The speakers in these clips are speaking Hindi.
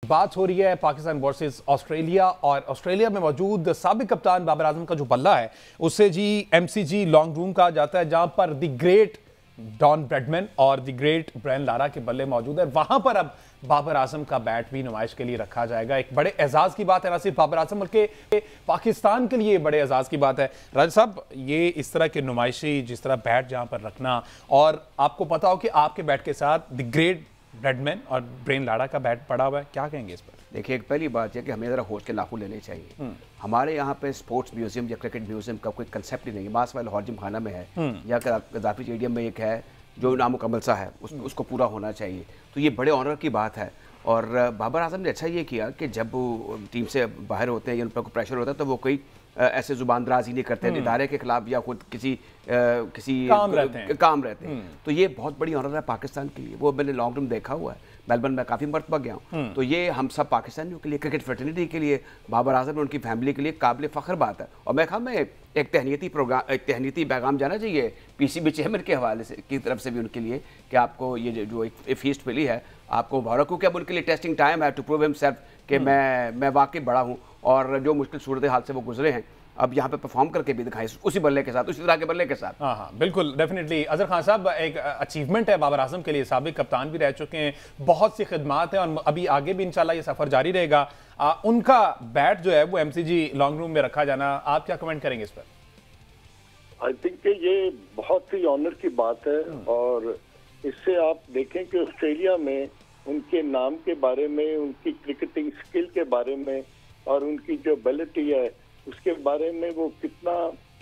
बात हो रही है पाकिस्तान वर्सेस ऑस्ट्रेलिया और ऑस्ट्रेलिया में मौजूद साबिक कप्तान बाबर आजम का जो बल्ला है उससे जी एमसीजी लॉन्ग रूम कहा जाता है, जहां पर द ग्रेट डॉन ब्रैडमैन और द ग्रेट ब्रायन लारा के बल्ले मौजूद है। वहां पर अब बाबर आजम का बैट भी नुमाइश के लिए रखा जाएगा। एक बड़े एजाज की बात है, ना सिर्फ बाबर आजम बल्कि पाकिस्तान के लिए बड़े एजाज की बात है। राजा साहब, ये इस तरह के नुमाइशी जिस तरह बैट जहां पर रखना, और आपको पता हो कि आपके बैट के साथ द ग्रेट ब्रैडमैन और ब्रेन लाड़ा का बैट पड़ा हुआ है, क्या कहेंगे इस पर? देखिए, एक पहली बात है कि हमें ज़रा होश के नाखून लेने चाहिए। हमारे यहाँ पे स्पोर्ट्स म्यूजियम या क्रिकेट म्यूजियम का कोई कंसेप्ट ही नहीं है। मासवाल लाहौर जिमखाना में है या गद्दाफी स्टेडियम में एक है जो नामुकम्मल सा है, उसको पूरा होना चाहिए। तो ये बड़े ऑनर की बात है। और बाबर आजम ने अच्छा ये किया कि जब वो टीम से बाहर होते हैं या उन पर कोई प्रेशर होता है तो वो कोई ऐसे जुबान दराजी नहीं करते हैं इदारे के खिलाफ या खुद किसी काम रहते हैं। तो ये बहुत बड़ी ऑनर है पाकिस्तान के लिए। वो मैंने लॉन्ग टर्म देखा हुआ है, मेलबर्न में काफ़ी मरतबा गया हूँ। तो ये हम सब पाकिस्तानियों के लिए, क्रिकेट फ्रेटर्निटी के लिए, बाबर आजम और उनकी फैमिली के लिए काबिल फ़ख्र बात है। और मैं मैं एक तहनीती पैगाम जाना चाहिए पीसीबी चेयरमैन के हवाले से की तरफ से भी उनके लिए कि आपको ये जो एक फीस्ट मिली है, आपको मुबारक हो कि अब उनके लिए टेस्टिंग टाइम है टू प्रूव हिमसेल्फ कि मैं वाकई बड़ा हूँ और जो मुश्किल सूरत हाल से वो गुजरे हैं अब यहाँ पे परफॉर्म करके भी दिखाएं उसी बल्ले के साथ, उसी तरह के बल्ले के साथ। हाँ, बिल्कुल, डेफिनेटली। अजहर खान साहब, एक अचीवमेंट है बाबर आजम के लिए, साबिक कप्तान भी रह चुके हैं, बहुत सी खिदमात हैं और अभी आगे भी इंशाल्लाह ये सफर जारी रहेगा। उनका बैट जो है वो एमसीजी लॉन्ग रूम में रखा जाना, आप क्या कमेंट करेंगे इस पर? आई थिंक ये बहुत ही ऑनर की बात है। और इससे आप देखें कि ऑस्ट्रेलिया में उनके नाम के बारे में, उनकी क्रिकेटिंग स्किल के बारे में और उनकी जो एबिलिटी है उसके बारे में वो कितना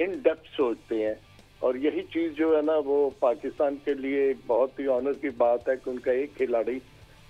इन डेप्थ सोचते हैं। और यही चीज़ जो है ना, वो पाकिस्तान के लिए एक बहुत ही ऑनर की बात है कि उनका एक खिलाड़ी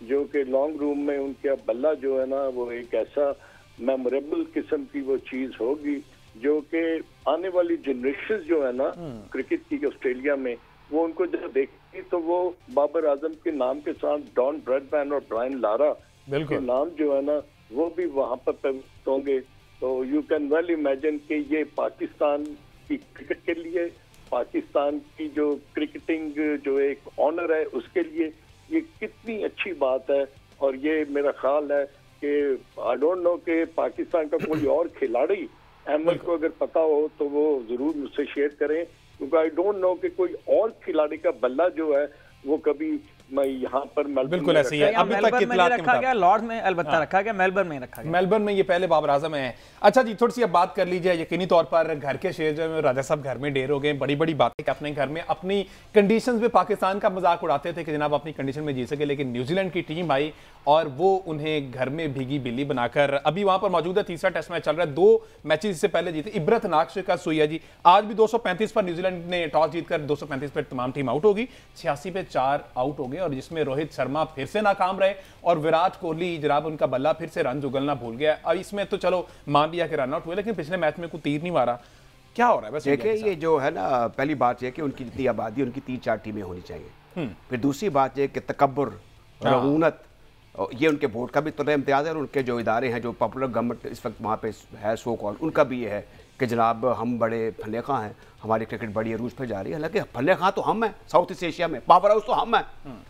जो कि लॉन्ग रूम में उनका बल्ला जो है ना, वो एक ऐसा मेमोरेबल किस्म की वो चीज़ होगी जो कि आने वाली जनरेशन जो है ना क्रिकेट की ऑस्ट्रेलिया में, वो उनको जब देखती तो वो बाबर आजम के नाम के साथ डॉन ब्रैडमैन और ब्रायन लारा के नाम जो है ना वो भी वहाँ पर प्रविष्ट होंगे। तो यू कैन वेल इमेजिन कि ये पाकिस्तान की क्रिकेट के लिए, पाकिस्तान की जो क्रिकेटिंग जो एक ऑनर है उसके लिए ये कितनी अच्छी बात है। और ये मेरा ख्याल है कि आई डोंट नो कि पाकिस्तान का कोई और खिलाड़ी अहमद को अगर पता हो तो वो जरूर मुझसे शेयर करें, क्योंकि आई डोंट नो कि कोई और खिलाड़ी का बल्ला जो है वो कभी मैं यहाँ पर बिल्कुल ऐसे ही है। अभी तक की इत्तलात रखा गया, लॉर्ड में अलबत्ता रखा गया, मेलबर्न में रखा गया। मेलबर्न में ये पहले बाबर आजम है। अच्छा जी, थोड़ी सी अब बात कर लीजिए यकीनी तौर पर घर के शेर जो है राजा साहब घर में ढेर हो गए, बड़ी बड़ी बातें अपने घर में अपनी कंडीशंस में पाकिस्तान का मजाक उड़ाते थे कि जनाब अपनी कंडीशन में जी सके, लेकिन न्यूजीलैंड की टीम आई और वो उन्हें घर में भीगी बिल्ली बनाकर अभी वहां पर मौजूद है। तीसरा टेस्ट मैच चल रहा है, 2 मैचेस इससे पहले जीते, इब्रतनाक शिकस्त हुई है जी। आज भी 235 पर न्यूजीलैंड ने टॉस जीतकर 235 पर तमाम टीम आउट होगी, 86 पे 4 आउट हो गए और जिसमें रोहित शर्मा फिर से नाकाम रहे और विराट कोहली जनाब उनका बल्ला फिर से रन उगलना भूल गया। अब इसमें तो चलो मान लिया कि रन आउट हुए, लेकिन पिछले मैच में कोई तीर नहीं मारा। क्या हो रहा है? बस देखिए, ये जो है ना, पहली बात यह कि उनकी जितनी आबादी उनकी 3-4 टीमें होनी चाहिए। फिर दूसरी बात यह कि तकब्बुर, रऊनत, ये उनके बोर्ड का भी तो इम्तियाज़ है और उनके जो इदारे हैं, जो पॉपुलर गवर्नमेंट इस वक्त वहाँ पे है सो कॉल, उनका भी ये है कि जनाब हम बड़े फल्ले खां हैं, हमारी क्रिकेट बड़ी अरूज पर जा रही है। हालांकि फल्ले खां तो हम हैं, साउथ ईस्ट एशिया में पावर हाउस तो हम हैं।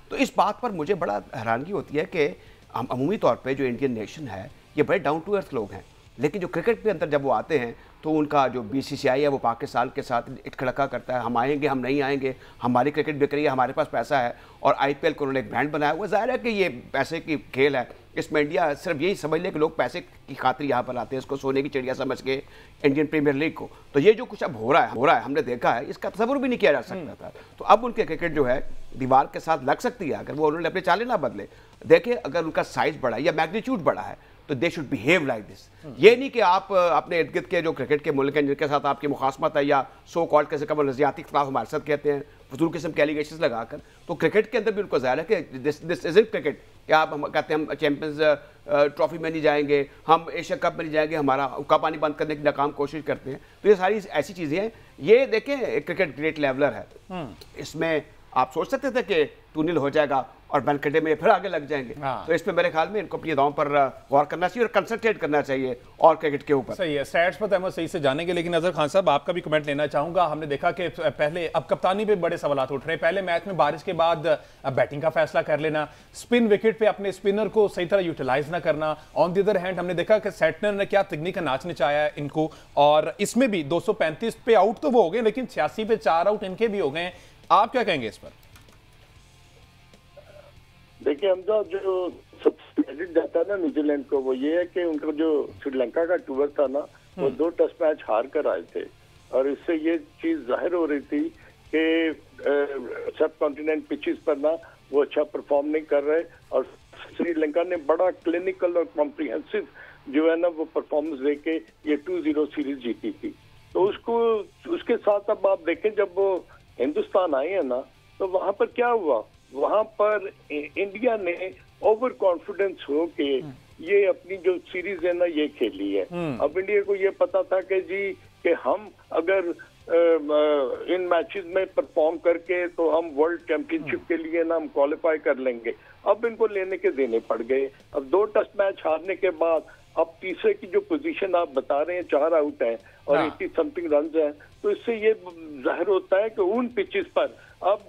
तो इस बात पर मुझे बड़ा हैरानगी होती है कि हम अमूमी तौर पे जो इंडियन नेशन है ये बड़े डाउन टू अर्थ लोग हैं, लेकिन जो क्रिकेट के अंदर जब वो आते हैं तो उनका जो बीसीसीआई है वो पाकिस्तान के साथ इटखड़का करता है, हम आएंगे, हम नहीं आएंगे, हमारी क्रिकेट बिक रही है, हमारे पास पैसा है। और आईपीएल को उन्होंने एक ब्रांड बनाया हुआ। जाहिर है कि ये पैसे की खेल है, इसमें इंडिया सिर्फ यही समझ ले कि लोग पैसे की खातिर यहाँ पर आते हैं, इसको सोने की चिड़िया समझ के इंडियन प्रीमियर लीग को। तो ये जो कुछ अब हो रहा है हमने देखा है, इसका तसव्वुर भी नहीं किया जा सकता था। तो अब उनके क्रिकेट जो है दीवार के साथ लग सकती है अगर वो उन्होंने अपने चालें ना बदले। देखिए, अगर उनका साइज बड़ा है या मैग्नीट्यूड बड़ा है तो they should behave like this. ये नहीं कि आप अपने इर्द गिर्द के जो क्रिकेट के मुल्क हैं जिनके साथ आपकी मुखासमत है या सो कॉल्ड कैसे कम नज़रियाती खिलाफ हमारे साथ कहते हैं फजूल किस्म के एलिगेशंस लगाकर, तो क्रिकेट के अंदर भी उनको ज़ाहिर है कि दिस इज़ क्रिकेट। क्या आप हम कहते हैं हम चैंपियंस ट्रॉफी में नहीं जाएंगे, हम एशिया कप में नहीं जाएंगे, हमारा हुक्का पानी बंद करने की नाकाम कोशिश करते हैं। तो ये सारी ऐसी चीज़ें हैं। ये देखें, क्रिकेट ग्रेट लेवलर है, इसमें आप सोच सकते थे कि 2-0 हो जाएगा और बनकटे में फिर आगे लग जाएंगे। तो इसमें मेरे ख्याल में इनको अपनी दावों पर गौर करना चाहिए और कंसंट्रेट करना चाहिए और क्रिकेट के ऊपर। सही है, स्टैट्स पर अहमद सही से जानेंगे, लेकिन अजहर खान साहब आपका भी कमेंट लेना चाहूंगा। हमने देखा कि पहले अब कप्तानी पे बड़े सवाल उठ रहे हैं। पहले मैच में बारिश के बाद बैटिंग का फैसला कर लेना, स्पिन विकेट पे अपने स्पिनर को सही तरह यूटिलाइज ना करना। ऑन द अदर हैंड हमने देखा कि सेटनर ने क्या तकनीक का नाच नचाया है इनको, और इसमें भी 235 पे आउट तो वो हो गए, लेकिन 86 पे 4 आउट इनके भी हो गए। आप क्या कहेंगे इस पर? देखिए हमजा, जो सबसे क्रेडिट जाता है ना न्यूजीलैंड को, वो ये है कि उनका जो श्रीलंका का टूर था ना, वो 2 टेस्ट मैच हार कर आए थे, और इससे ये चीज जाहिर हो रही थी कि सब कॉन्टिनेंट पिचेस पर ना वो अच्छा परफॉर्म नहीं कर रहे, और श्रीलंका ने बड़ा क्लिनिकल और कॉम्प्रिहेंसिव जो है ना वो परफॉर्मेंस देके ये 2-0 सीरीज जीती थी। तो उसके साथ अब आप देखें, जब वो हिंदुस्तान आए हैं ना, तो वहां पर क्या हुआ, वहां पर इंडिया ने ओवर कॉन्फिडेंस हो के ये अपनी जो सीरीज है ना ये खेली है। अब इंडिया को ये पता था कि जी कि हम अगर इन मैचेस में परफॉर्म करके तो हम वर्ल्ड चैंपियनशिप के लिए ना हम क्वालिफाई कर लेंगे। अब इनको लेने के देने पड़ गए। अब 2 टेस्ट मैच हारने के बाद अब तीसरे की जो पोजीशन आप बता रहे हैं, 4 आउट हैं और 80 समथिंग रन हैं, तो इससे ये जाहिर होता है कि उन पिचेस पर अब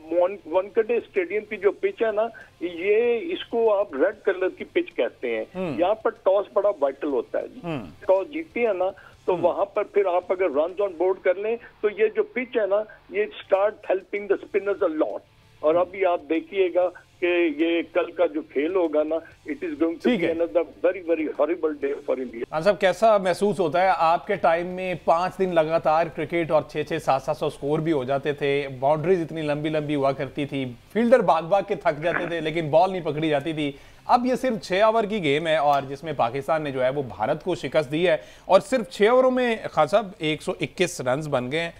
वानखेड़े स्टेडियम की जो पिच है ना, ये इसको आप रेड कलर की पिच कहते हैं। यहाँ पर टॉस बड़ा वाइटल होता है। टॉस जीती है ना, तो वहां पर फिर आप अगर रन ऑन बोर्ड कर लें तो ये जो पिच है ना, ये start helping the spinners a lot. और अभी आप देखिएगा कि ये कल का जो खेल होगा ना, it is going to be another very very horrible day for India. Khan sahab, कैसा महसूस होता है आपके टाइम में 5 दिन लगातार क्रिकेट और 600 700 स्कोर भी हो जाते थे, बाउंड्रीज इतनी लंबी लंबी हुआ करती थी, फील्डर भाग भाग के थक जाते थे लेकिन बॉल नहीं पकड़ी जाती थी। अब ये सिर्फ 6 ओवर की गेम है और जिसमें पाकिस्तान ने जो है वो भारत को शिकस्त दी है, और सिर्फ 6 ओवरों में खान साहब 121 रन बन गए।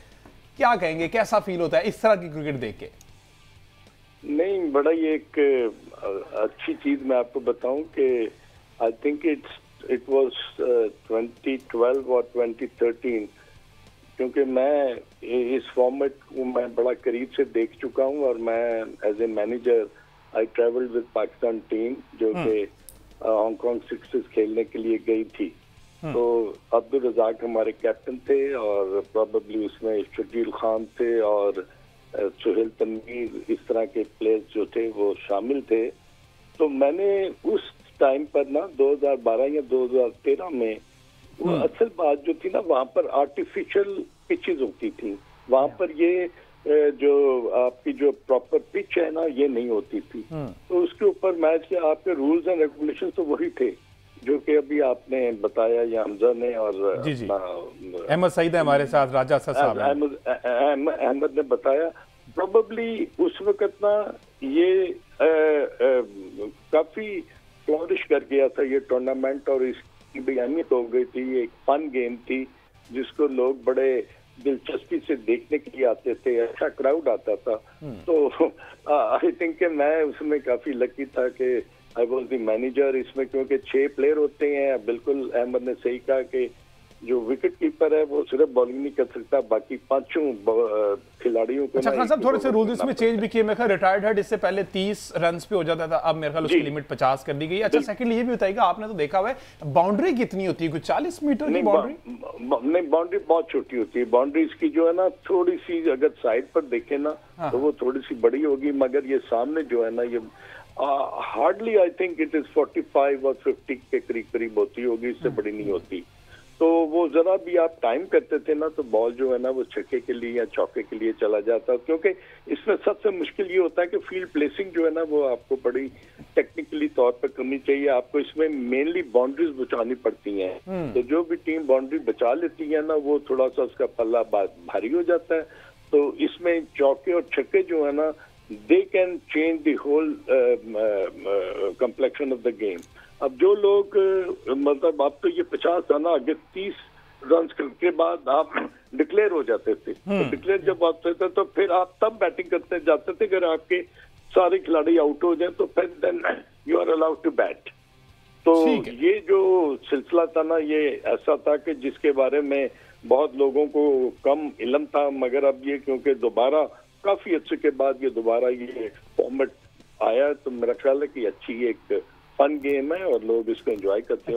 क्या कहेंगे, कैसा फील होता है इस तरह की क्रिकेट देख के? नहीं, बड़ा ये एक अच्छी चीज मैं आपको बताऊं कि आई थिंक इट वाज 2012 और 2013, क्योंकि मैं इस फॉर्मेट को मैं बड़ा करीब से देख चुका हूं, और मैं as a manager I travelled with Pakistan team जो कि हांगकांग सिक्सेस खेलने के लिए गई थी। तो अब्दुल रजाक हमारे कैप्टन थे, और प्रोबेबली उसमें शकील खान थे और सुहेल तनवीर, इस तरह के प्लेयर्स जो थे वो शामिल थे। तो मैंने उस टाइम पर ना 2012 या 2013 में वो असल बात जो थी ना, वहाँ पर आर्टिफिशियल पिचेस होती थी, वहाँ पर ये जो आपकी जो प्रॉपर पिच है ना ये नहीं होती थी। तो उसके ऊपर मैच के आपके रूल्स एंड रेगुलेशन तो वही थे जो कि अभी आपने बताया, या हमजा ने और अहमद सईद है हमारे साथ, राजा साहब अहमद ने बताया। प्रोबेबली उस वक्त ना ये काफी फ्लॉरिश कर गया था ये टूर्नामेंट, और इसकी भी अहमियत हो गई थी। एक फन गेम थी जिसको लोग बड़े दिलचस्पी से देखने के लिए आते थे, अच्छा क्राउड आता था। तो आई थिंक मैं उसमें काफी लकी था कि आई वॉज द मैनेजर इसमें, क्योंकि 6 प्लेयर होते हैं। बिल्कुल अहमद ने सही कहा कि जो विकेट कीपर है वो सिर्फ बॉलिंग नहीं कर सकता, बाकी 5 खिलाड़ियों को। अच्छा खान साहब, थोड़े से रूल्स इसमें चेंज भी किए। मेरे ख्याल रिटायर्ड हेड इससे पहले 30 रन पे हो जाता था, अब मेरे ख्याल उसकी लिमिट 50 कर दी गई। अच्छा, सेकंडली ये भी बताइएगा, आपने तो देखा हुआ है बाउंड्री कितनी होती है, कुछ 40 मीटर की बाउंड्री? नहीं, बाउंड्री बहुत छोटी होती है। बाउंड्रीज की जो है ना थोड़ी सी अगर साइड पर देखे ना तो वो थोड़ी सी बड़ी होगी, मगर ये सामने जो है ना ये hardly I think it is 45 और 50 के करीब होती होगी, इससे बड़ी नहीं होती। तो वो जरा भी आप टाइम करते थे ना तो बॉल जो है ना वो छक्के के लिए या चौके के लिए चला जाता, क्योंकि इसमें सबसे मुश्किल ये होता है कि फील्ड प्लेसिंग जो है ना वो आपको बड़ी टेक्निकली तौर पर करनी चाहिए। आपको इसमें मेनली बाउंड्रीज बचानी पड़ती हैं, तो जो भी टीम बाउंड्री बचा लेती है ना वो थोड़ा सा उसका पल्ला भारी हो जाता है। तो इसमें चौके और छक्के जो है ना they can change the whole complexion of the game. अब जो लोग मतलब आप तो ये 50 था ना, आगे 30 रन के बाद आप डिक्लेयर हो जाते थे। तो डिक्लेयर जब आते थे तो फिर आप तब बैटिंग करते जाते थे, अगर आपके सारे खिलाड़ी आउट हो जाए तो फिर then you are allowed to bat. तो ये जो सिलसिला था ना ये ऐसा था कि जिसके बारे में बहुत लोगों को कम इल्म था, मगर अब ये क्योंकि दोबारा काफी अच्छे के बाद ये दोबारा ये फॉर्मेट आया तो मेरा ख्याल है कि अच्छी एक फन गेम है और लोग इसको एंजॉय करते हैं।